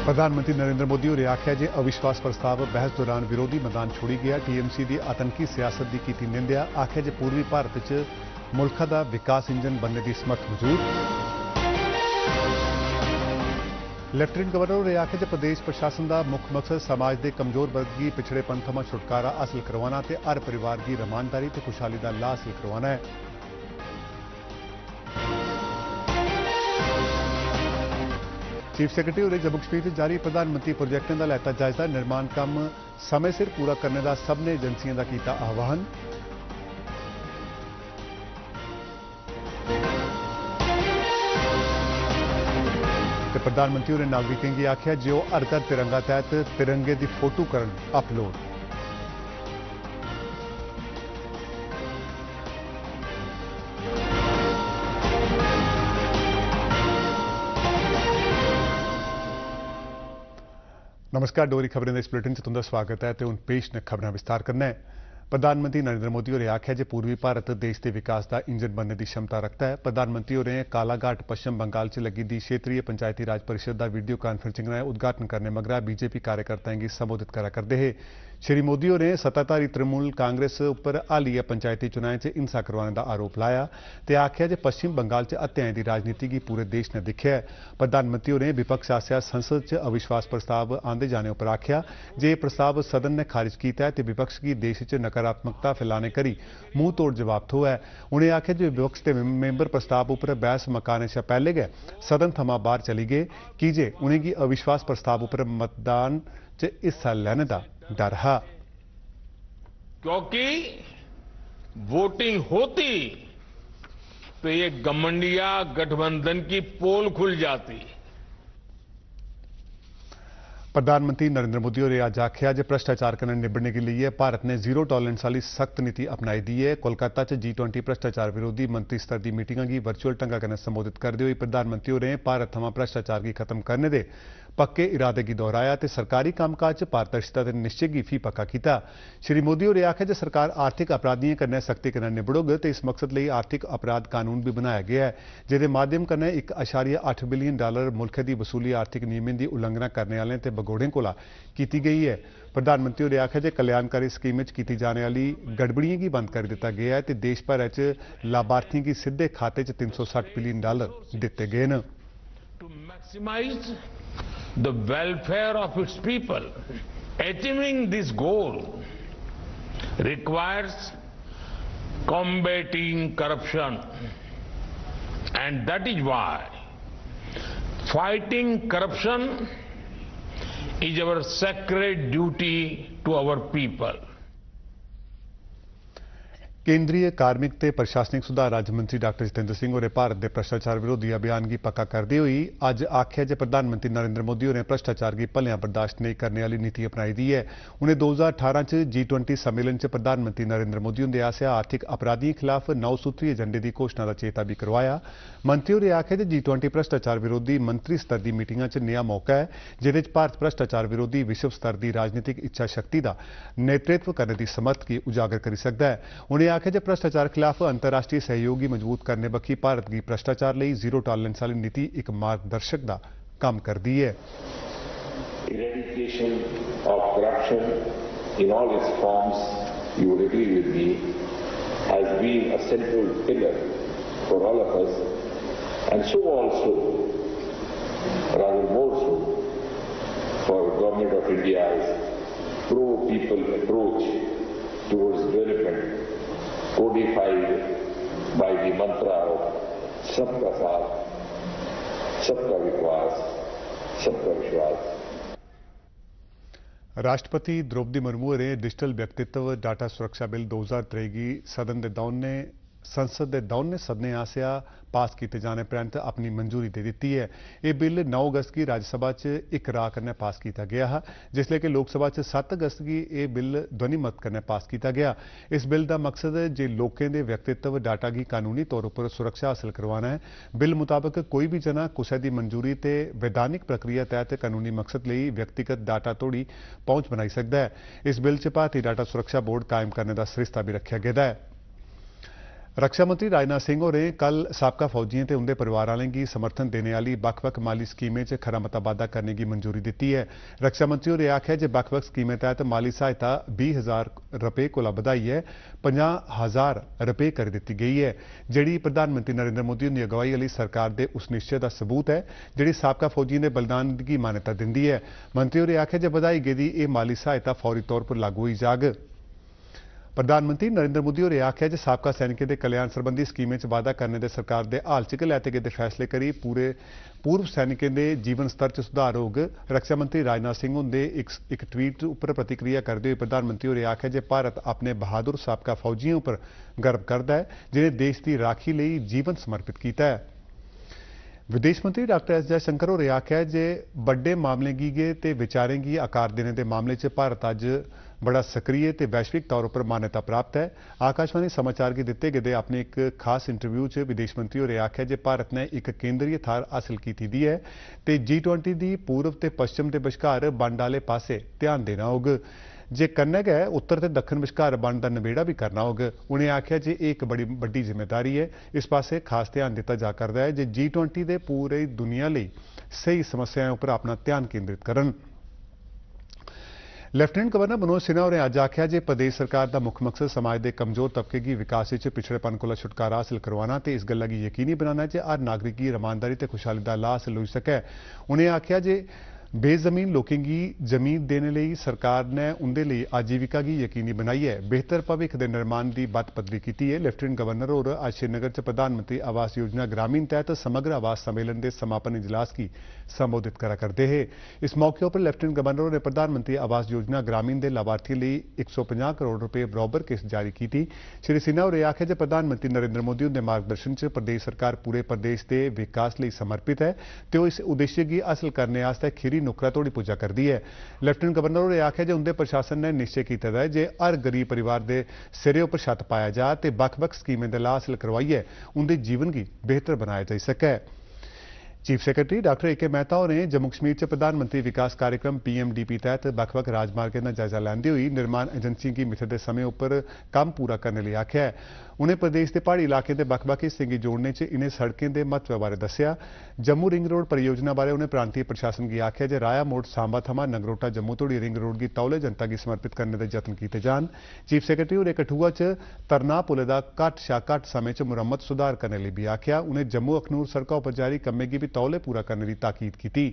प्रधानमंत्री नरेंद्र मोदी होरें आख्या जे अविश्वास प्रस्ताव बहस दौरान विरोधी मैदान छोड़ी गया। टीएमसी की आतंकी सियासत की कीती निंदा। आख्या जे पूर्वी भारत च मुल्क का विकास इंजन बनने की समर्थ मौजूद। लैफ्टिनेंट गवर्नर होरें आख्या जे प्रदेश प्रशासन का मुख्य मकसद समाज के कमजोर वर्ग की पिछड़ेपन थमां छुटकारा हासिल करवाना ते हर परिवार की रमानदारी ते खुशहाली का लाह हासिल करवाना है। चीफ सैक्रटरी होरें जम्मू कश्मीर में जारी प्रधानमंत्री प्रोजेक्टों का लैता जायजा। निर्माण काम समय सिर पूरा करने का सबने एजेंसियों का किया आह्वान। प्रधानमंत्री होरें नागरिकों की आख्या जो हर घर तिरंगा तहत तिरंगे की फोटो करन अपलोड। नमस्कार, डोरी खबरें इस बुलेटिन से तुंदा स्वागत है। हुण पेश ने खबरें विस्तार करना है। प्रधानमंत्री नरेंद्र मोदी होरें आख्या जे पूर्वी भारत देश के विकास का इंजन बनने की क्षमता रखता है। प्रधानमंत्री होरें कालाघाट पश्चिम बंगाल च लगी दी क्षेत्रीय पंचायती राज परिषद का वीडियो कॉन्फ्रेंसिंग राहें उद्घाटन करने मगरा बीजेपी कार्यकर्ताओं की संबोधित करा करते हैं। श्री मोदी होरें सत्ताधारी तृणमूल कांग्रेस उपर हालिया पंचायती चुनाएं च हिंसा करवाने का आरोप लाया ते आख्या जे पश्चिम बंगाल च हत्याएं की राजनीति की पूरे देश ने दिखिया है। प्रधानमंत्री होरें विपक्ष आस्या संसद च अविश्वास प्रस्ताव आंदे जाने पर आख्या जे प्रस्ताव सदन ने खारिज किया है तो विपक्ष की देश च नकारात्मकता फैलाने करी मुंह तोड़ जवाब थो है। उन्हें आख्या जे विपक्ष के मेंबर प्रस्ताव उपर बहस मकाने से पहले गए सदन थमां बाहर चली गए कि जे उन्हें अविश्वास प्रस्ताव उपर मतदान च हिस्सा लेने का डर है। क्योंकि वोटिंग होती तो ये गठबंडिया गठबंधन की पोल खुल जाती। प्रधानमंत्री नरेंद्र मोदी होरें आज आख्या जे भ्रष्टाचार कन्नै निबड़ने के लिए भारत ने जीरो टॉलरेंस वाली सख्त नीति अपनाई दी है। कोलकाता च G20 भ्रष्टाचार विरोधी मंत्री स्तर की मीटिंग की वर्चुअल ढंगा कन्नै संबोधित करते हुए प्रधानमंत्री होरें भारत थमां भ्रष्टाचार की खत्म करने दे पक्के इरादे की दोहराया तो सरकारी कामकाज च पारदर्शिता के निश्चय की फी पक्का किया। श्री मोदी होरें आख्या जे सरकार आर्थिक अपराधियों कन्नै सख्ती कन्नै निबड़ोग तो इस मकसद लिए आर्थिक अपराध कानून भी बनाया गया है जिसके माध्यम कन्नै $1.8 बिलियन मुल्क की वसूली आर्थिक नियमें की उल्लंघना करने वाले ते भगोड़े कोला की गई है। प्रधानमंत्री होरें आख्या जे कल्याणकारी स्कीम की जाने वाली गड़बड़ियों की बंद कर दिता गया है तो देश भर च लाभार्थियों की सीधे खाते च $360 बिलियन दिते गए हैं। The welfare of its people. Achieving this goal requires combating corruption, and that is why fighting corruption is our sacred duty to our people. केंद्रीय कार्मिक ते प्रशासनिक सुधार राज्य मंत्री डॉक्टर जितेंद्र सिंह होरें भारत के भ्रष्टाचार विरोधी अभियान की पक्का करते हुए अज आख्या जे प्रधानमंत्री नरेंद्र मोदी होरें भ्रष्टाचार की भलियां बर्दाश्त नहीं करने वाली नीति अपनाई दी है। उन्हें 2018 च G20 सम्मेलन च प्रधानमंत्री नरेंद्र मोदी होंदे आस्या आर्थिक अपराधियों खिलाफ 9 सूत्री एजेंडे की घोषणा का चेता भी करवाया। मंत्री होरें आख्या जे G20 भ्रष्टाचार विरोधी मंत्री स्तर की मीटिंगां च नया मौका है जिहदे च भारत भ्रष्टाचार विरोधी विश्व स्तर की राजनीतिक इच्छा शक्ति का नेतृत्व करने की समर्थ की उजागर कर सकता है। उन्हें आख्या जे भ्रष्टाचार खिलाफ अंतर्राष्ट्रीय सहयोग मजबूत करने बखी भारत की भ्रष्टाचार लिए जीरो टॉलरेंस वाली नीति एक मार्गदर्शक का काम करती है। Eradication of corruption in all its forms, you would agree with me, has been a central pillar for all of us, and so also, rather more so, for the Government of India's pro-people approach towards development, codified by the mantra of Sabka Saath, Sabka Vikwas, Sabka Vishwas. राष्ट्रपति द्रौपदी मुर्मू होरें digital व्यक्तित्व data सुरक्षा bill 2023 की संसद के दौने सदने आस्या पास किए जाने परैंत अपनी मंजूरी दे दी है। यह बिल 9 अगस्त की राज्यसभा च एक राह कन्नै पास किया गया है जिसले कि लोकसभा च 7 अगस्त की यह बिल ध्वनि मत कन्नै पास किया गया। इस बिल का मकसद जे लोगों के व्यक्तित्व डाटा की कानूनी तौर पर सुरक्षा हासिल करवाना है। बिल मुताबिक कोई भी जना कुसै की मंजूरी ते वैधानिक प्रक्रिया तहत कानूनी मकसद लिए व्यक्तिगत डाटा तोड़ी पहुंच बनाई सकता है। इस बिल च भारतीय डाटा सुरक्षा बोर्ड कायम करने का सरिस्ता भी रखा गया है। रक्षा मंत्री राजनाथ सिंह होरें कल साबका फौजियों ते उनके परिवार वालें गी समर्थन देने वाली बक्ख-बक्ख माली स्कीमें च खरा मता बाद्धा करने की मंजूरी दी है। रक्षा मंत्री होरें आख्या जे बक्ख-बक्ख स्कीमें तहत माली सहायता 20,000 रुपए कोला बधाइयै 50,000 रुपए कर दी गई है, जिहड़ी प्रधानमंत्री नरेंद्र मोदी की अगवाई वाली सरकार के उस निश्चय का सबूत है जिहड़ी साबका फौजियों के बलिदान की मान्यता दिंदी है। मंत्री होरें आख्या जे बधाई गेदी यह माली सहायता फौरी तौर पर लागू होई जाग। प्रधानमंत्री नरेंद्र मोदी होरें आख्या जे साबका सैनिकों के कल्याण संबंधी स्कीमें च वाधा करने दे सरकार दे हाल च लैते गेदे फैसले करी पूरे पूर्व सैनिकों के जीवन स्तर च सुधार होग। रक्षा मंत्री राजनाथ सिंह हुंदे एक ट्वीट उपर प्रतिक्रिया करते हुए प्रधानमंत्री होरें आख्या जे भारत अपने बहादुर साबका फौजियों पर गर्व करता है जिन्हें देश की राखी लई जीवन समर्पित किया है। विदेश मंत्री डॉक्टर एस जयशंकर होरें आख्या जे बड़े मामले गी ते विचारें गी आकार देने के मामले च भारत अज बड़ा सक्रिय ते वैश्विक तौर पर मान्यता प्राप्त है। आकाशवाणी समाचार गी दिते गेदे अपने एक खास इंटरव्यू च विदेश मंत्री होरें आख्या जे भारत ने एक केंद्रीय थार हासिल की दी है ते G20 की पूर्व ते पश्चिम के बश्कार बंड आले पासे ध्यान देना होग, जे कन्नै गै उत्तर ते दक्खन विचकार बंड का नबेड़ा भी करना होग। उन्हें आख्या जे एक बड़ी वड्डी जिम्मेदारी है, इस पासे खास ध्यान दिता जा करदा है जे G20 दे पूरी दुनिया लई सही समस्याओं पर अपना ध्यान केंद्रित करन। लैफ्टिनेंट गवर्नर मनोज सिन्हा होरें अज आख्या जे प्रदेश सरकार का मुख्य मकसद समाज के कमजोर तबके की विकास पिछड़ेपन को छुटकारा हासिल करवाना ते इस गल्ला गी यकीनी बनाना जे हर नागरिक की रमानदारी ते खुशहाली का लाह हासिल होई सकै। उन्हें आख्या जे बेजमीन लोकें गी जमीन देने लई सरकार ने उंदे लई आजीविका की यकीनी बनाई है, बेहतर भविख के निर्माण की बत्त पदरी की है। लैफ्टिनेंट गवर्नर होर अज श्रीनगर च प्रधानमंत्री आवास योजना ग्रामीण तहत समग्र आवास सम्मेलन के समापन इजलास की संबोधित करा करते हैं। इस मौके पर लैफ्टिनेंट गवर्नर ने प्रधानमंत्री आवास योजना ग्रामीण के लाभार्थियों लिए 150 करोड़ रुपए बराबर किस्त जारी की थी। श्री सिन्हा होरें आख्या जे प्रधानमंत्री नरेंद्र मोदी के मार्गदर्शन च प्रदेश सरकार पूरे प्रदेश के विकास लिए समर्पित है तो इस उद्देश्य की हासिल करने वास्ते खीरी नुकरा तोड़ी पूजा करती है। लैफ्टिनेंट गवर्नर होरें आख्या जे उनके प्रशासन ने निश्चय किया है जे हर गरीब परिवार के सिरे उपर छत पाया जा ते बक्ख-बक्ख स्कीमें का लाह हासिल करवाइए उनके जीवन की बेहतर बनाया जा सकै। चीफ सैक्रटरी डॉक्टर ए के मेहता होरें जम्मू कश्मीर च प्रधानमंत्री विकास कार्यक्रम PMDP तहत बक्ख-बक्ख राजमार्गों का जायजा लैंदे हुए निर्माण एजेंसियों की मिथे समय पर काम पूरा करने लिए आख्या है। उन्हें प्रदेश के पहाड़ी इलाके के बक्ख-बक्ख हिस्सें की जोड़ने च इन्हें सड़कें के महत्व बारे दस्सिया। जम्मू रिंग रोड परियोजना बारे उन्हें प्रांतीय प्रशासन की आख्या जे राया मोड़ सांबा थमां नगरोटा जम्मू तोड़ी रिंग रोड की तौले जनता की समर्पित करने के यत्न किए जान। चीफ सैक्रटरी होरें कठुआ च तरना पुलै का घट्ट शा घट्ट समय च मुरम्मत सुधार करने लिए भी आख्या। उन्हें जम्मू अखनूर सड़कों पर जारी कम्में की भी तौले पूरा करने की ताकीद की।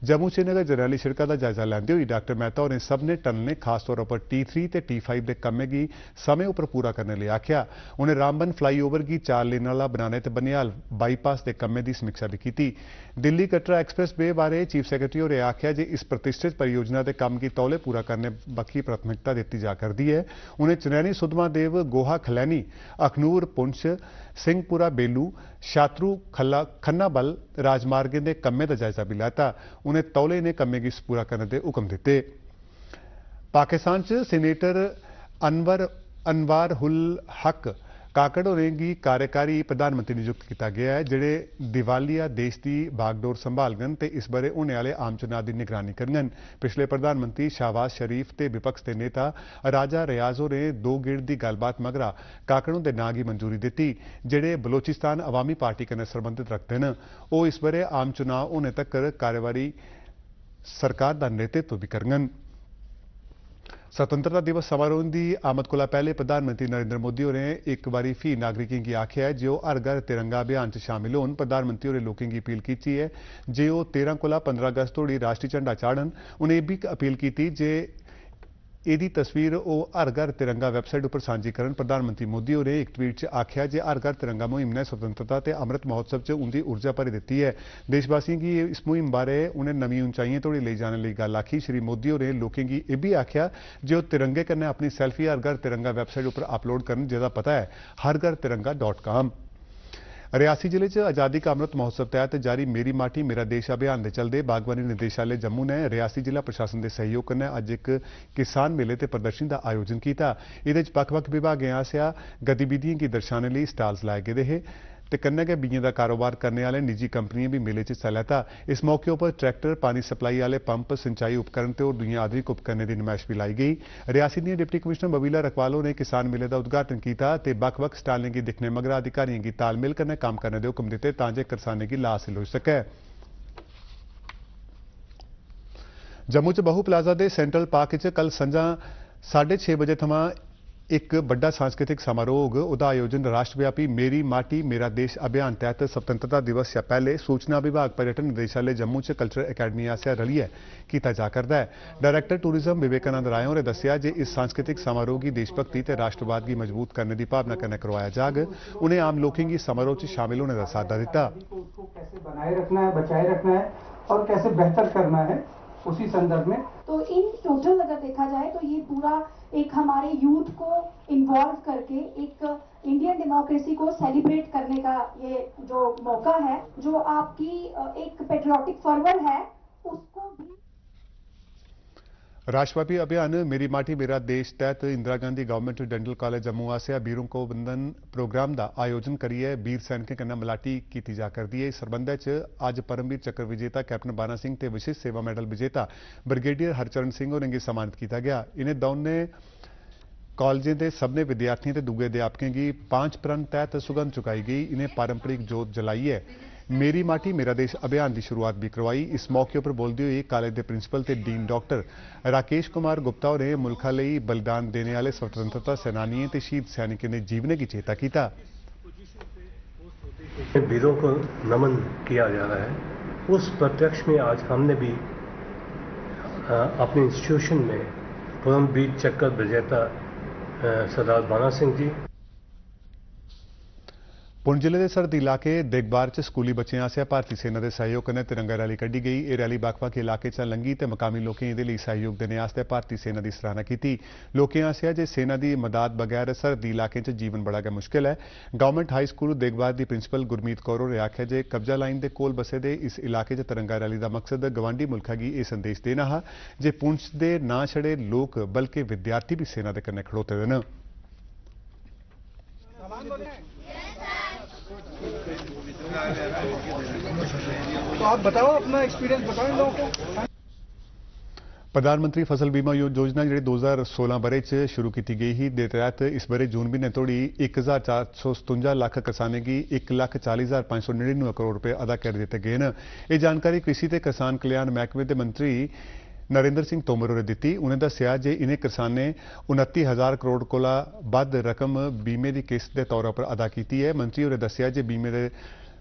जम्मू श्रीनगर जरनैली सड़क का जायजा लैंदे हुए डॉक्टर मेहता होरें सबने टनलें खास तौर पर T3 ते T5 के कम्में की समय पर पूरा करने लिए आख्या। उन्हें रामबन फ्लाईओवर की 4 लेन वाला बनाने ते बनिहाल बाईपास के कम्में की समीक्षा भी की। दिल्ली कटरा एक्सप्रैस वे बारे चीफ सैक्रटरी होरें आख्या जे इस प्रतिष्ठित परियोजना के काम की तौले पूरा करने बक्खी प्राथमिकता दी जा करती है। उन्हें चनैनी सुधमादेव गोहा खलैनी अखनूर पुंछ सिंहपुरा बेलू शात्रू खन्ना बल राजमार्गें के कम्में का जायजा भी लैता। उन्हें तौले इन्हें कम्में की पूरा करने के हुक्म दिते। पाकिस्तान च सीनेटर अनवर उल हक काकड़ होरें गी कार्यकारी प्रधानमंत्री नियुक्त किया गया है, जेड़े दिवालिया देश की बागडोर संभालगन ते इस बारे होने वाले आम चुनाव की निगरानी करगन। पिछले प्रधानमंत्री शहबाज शरीफ ते विपक्ष के नेता राजा रियाज होरें 2 गेड़ की गलबात मगरा काकड़ों के नां की मंजूरी दी, जेड़े बलोचिस्तान अवामी पार्टी कन्नै संबंधित रखते हैं। वो इस बारे आम चुनाव होने तक कार्यवाही सरकार का नेतृत्व भी करगन। स्वतंत्रता दिवस समारोह की आमद को पहले प्रधानमंत्री नरेंद्र मोदी होरें एक बारी फ्ही नागरिकों की आख्या है जो हर घर तिरंगा अभियान शामिल होन। प्रधानमंत्री होरें लोगों की अपील की है जे वो 13 को 15 अगस्त तोड़ी राष्ट्रीय झंडा चाढ़न। उन्हें यह भी अपील की जे यदी तस्वीर वो हर घर तिरंगा वैबसाइट पर सांझी करन। प्रधानमंत्री मोदी होरें एक ट्वीट च आख्या जे हर घर तिरंगा मुहिम ने स्वतंत्रता ते अमृत महोत्सव च उनकी ऊर्जा भरी दी है। देशवासियों की इस मुहिम बारे उन्हें नवी ऊंचाइयां तोड़ी ले जाने की गल आखी। श्री मोदी होरें लोगों की यह भी आख्या जे वो तिरंगे कन्नै अपनी सैल्फी हर घर तिरंगा वैबसाइट पर अपलोड करन, जिसका पता है harghar-tiranga.com। रियासी जिले च आज़ादी का अमृत महोत्सव तहत जारी मेरी माटी मेरा देश अभियान के चलते बागवानी निदेशालय जम्मू ने रियासी जिला प्रशासन के सहयोग कन्नै अज एक किसान मेले ते प्रदर्शनी का आयोजन किया। इहदे च बक्ख-बक्ख विभागें आसेआ गतिविधियों की दर्शाने लिए स्टाल्स लाए गए हैं ਤੇ कन्नै गै बीएं का कारोबार करने वाले निजी कंपनियां भी मेले च हिस्सा लैता। इस मौके पर ट्रैक्टर, पानी सप्लाई वाले पंप, सिंचाई उपकरण ते होर दूईयां आधुनिक उपकरणें की नुमाइश भी लाई गई। रियासी दी डिप्टी कमिश्नर बबीला रकवालो ने किसान मेले का उद्घाटन किया ते बक्ख-बक्ख स्टालें की दिक्खने मगरा अधिकारियों की तालमेल कन्नै काम करने के हुक्म दिते तां जे किसानें की लाह हासिल हो सकै। जम्मू च बहु प्लाजा के सेंट्रल पार्क च कल संझा 6:30 बजे थमां एक बड़ा सांस्कृतिक समारोह होग। उसका आयोजन राष्ट्रव्यापी मेरी माटी मेरा देश अभियान तहत स्वतंत्रता दिवस या पहले सूचना विभाग पर्यटन निदेशालय जम्मू च कल्चरल अकैडमी आसेआ रलियै किया जा करदा है। डायरैक्टर टूरिज्म विवेकानंद राय होरें दस्सिया जे इस सांस्कृतिक समारोह की देशभक्ति ते राष्ट्रवाद की मजबूत करने की भावना कन्नै करवाया जाग। उन्हें आम लोगों की समारोह च शामिल होने का सादा दिता। उसको कैसे बनाए रखना है, बचाए रखना है और कैसे बेहतर करना है, उसी संदर्भ में तो इन टोटल अगर देखा जाए तो ये पूरा एक हमारे यूथ को इन्वॉल्व करके एक इंडियन डेमोक्रेसी को सेलिब्रेट करने का ये जो मौका है, जो आपकी एक पेट्रियोटिक फर्वर है उसको भी। राष्ट्रव्यापी अभियान मेरी माटी मेरा देश तहत Indira Gandhi government dental college Jammu आसेआ वीरों को वंदन प्रोग्राम का आयोजन करिए वीर सैनिकों कन्नै मलाटी की जा करदी है। इस संबंध च अज परमवीर चक्र विजेता कैप्टन बाना सिंह ते विशिष्ट सेवा मेडल विजेता ब्रिगेडियर हरचरण सिंह होरें गी सम्मानित किया गया। इन्हें दोने कॉलेजें के सबने विद्यार्थियों के दूए अध्यापकों की 5 प्रण तहत सुगंध चुकाई गई। इन्हें पारंपरिक जोत जलाई है। मेरी माटी मेरा देश अभियान की शुरुआत भी करवाई। इस मौके पर बोलते हुए कॉलेज के प्रिंसीपल ते डीन डॉक्टर राकेश कुमार गुप्ता होरें मुल्का लई बलिदान देने वाले स्वतंत्रता सेनानियों ते शहीद सैनिकों के जीवने की चेता किया। वीरों को नमन किया जा रहा है। उस प्रत्यक्ष में आज हमने भी अपने इंस्टीट्यूशन में परमवीर चक्र विजेता सरदार बाना सिंह जी। पुंछ जिले के सरहदी इलाके दिगबार च स्कूली बच्चों आसेआ भारतीय सेना के सहयोग कन्नै तिरंगा रैली कड्ढी गई। यह रैली बक्ख-बक्ख इलाके च लंघी ते मकामी लोकें इहदे लई सहयोग देने आस्ते भारतीय सेना की सराहना की। लोकें आसेआ जे सेना की मदद बगैर सरहदी इलाके च जीवन बड़ा गै मुश्किल है। गवर्नमेंट हाई स्कूल दिगबार की प्रिंसीपल गुरमीत कौर होरें आख्या जे कब्जा लाइन के कोल बसे दे इस इलाके च तिरंगा रैली का मकसद गवांढी मुल्खा गी यह संदेश देना हा जे पुंछ दे ना छड़े लोक बल्कि विद्यार्थी भी सेना दे कन्नै खड़ोते दे न। तो आप बताओ अपना एक्सपीरियंस बताओ इन लोगों को। प्रधानमंत्री फसल बीमा योजना जी 2016 बरे च शुरू की गई ही दे तहत इस बरे जून महीने तोड़ी 1457 लाख किसानों की 1,40,599 करोड़ रुपए अदा कर दिए गए हैं। यह जानकारी कृषि ते किसान कल्याण महकमे के मंत्री नरेंद्र सिंह तोमर होरें दी। उन्हें दस्सिया जे इन्हें किसानें 29,000 करोड़ कोला वध रकम बीमे की किस्त के तौर पर अदा की है। मंत्री होरें दस्सिया जे बीमे के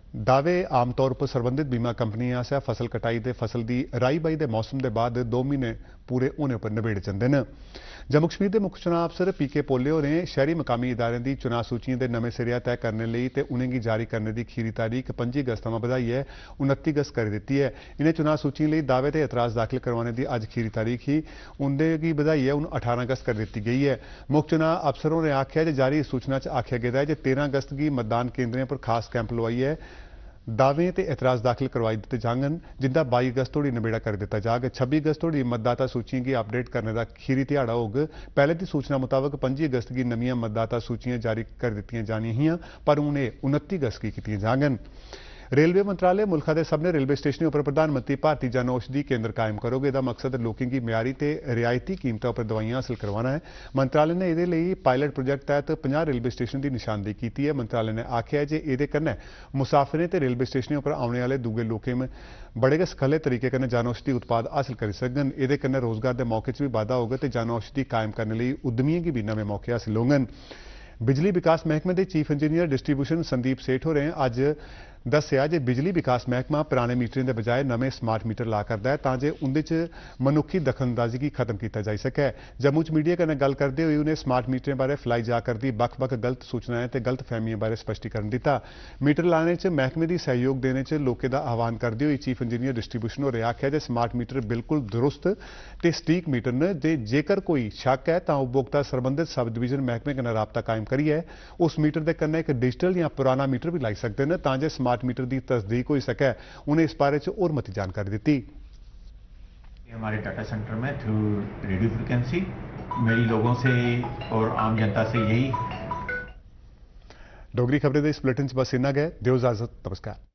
दावे आमतौर पर संबंधित बीमा कंपनियां आसेआ फसल कटाई ते फसल की राई बाई के मौसम के बाद 2 महीने पूरे होने पर निबेड़ जाते हैं। जम्मू कश्मीर के मुख्य चुनाव अफसर पीके पोले होरें शहरी मकामी इदारें की चुनाव सूचियों के नवे सिरेआ तय करने लई ते उन्हेंगी जारी करने की खीरी तारीख 25 अगस्त थमां बधाइयै 29 अगस्त कर दी है। इन्हें चुनाव सूचियों लिए दावे ते एतराज दाखिल करवाने की अज खीरी तारीख ही उन्हेंगी बधाइयै हुण 18 अगस्त कर दी गई है। मुख्य चुनाव अफसर होरें आख्या जे जारी सूचना च आख्या गया है जे 13 अगस्त की मतदान केंद्रें पर खास कैंप लवाइयै दावे ते एतराज दाखिल करवाई दिते जांगन जिंदा 22 अगस्त तोड़ी नबेड़ा कर दिता जाग। 26 अगस्त तोड़ी मतदाता सूचियों की अपडेट करने का खीरी ध्याड़ा होग। पहले की सूचना मुताबक 25 अगस्त की नवीं मतदाता सूचियां जारी कर दी जानियां हियां पर हुण 29 अगस्त की कीतियां जांगन। रेलवे मंत्रालय मुल्का के सबने रेलवे स्टेशनों पर प्रधानमंत्री भारतीय जन औषधि केंद्र कायम करोगे। इसका मकसद लोगों की म्यारी ते रियायती कीमतों पर दवाइयां हासिल करवाना है। मंत्रालय ने इहदे लई पायलट प्रोजेक्ट तहत 50 रेलवे स्टेशन की निशानदेही की है। मंत्रालय ने आख्या जे इहदे कन्नै मुसाफिरें ते रेलवे स्टेशनों पर आने वाले दूए लोकें में बड़े गै सखल्ले तरीके कन्नै जन औषधि उत्पाद हासिल करी सकन। इहदे कन्नै रोजगार के मौके च भी बाद्धा होगा ते जन औषधि कायम करने लई उद्यमियों की भी नवे मौके हासिल होंगन। बिजली विकास महकमे के चीफ इंजीनियर डिस्ट्रीब्यूशन संदीप सेठ होरें अज दस्सिया जे बिजली विकास महकमा पुराने मीटरें के बजाय नवे स्मार्ट मीटर ला करदा है तां जे उंदे च मनुखी दखलअंदाजी की खत्म किया जाई सकै। जम्मू च मीडिया कन्नै गल करते हुए उन्हें स्मार्ट मीटरें बारे फैलाई जा करदी बक्ख-बक्ख गलत सूचनाएं ते गलत फहमियां बारे स्पष्टीकरण दिता। मीटर लाने च महकमे की सहयोग देने च लोकें का आह्वान करते हुए चीफ इंजीनियर डिस्ट्रीब्यूशन होरें आख्या जे स्मार्ट मीटर बिल्कुल दुरुस्त ते सटीक मीटर न ते जेकर कोई शक है तां उपभोक्ता संबंधित सब डिवीजन महकमे कन्नै राबता कायम करिए उस मीटर के कन्नै एक डिजिटल या पुराना मीटर भी लाई सकते हैं तां जे स्मार्ट मीटर की तस्दीक हो सके। उन्हें इस बारे च और मती जानकारी दी। हमारे डाटा सेंटर में थ्रू रेडियो फ्रिक्वेंसी मेरी लोगों से और आम जनता से यही डोगरी खबरें दे इस बुलेटिन च बस इन्ना गै। दिओ इजाजत, नमस्कार।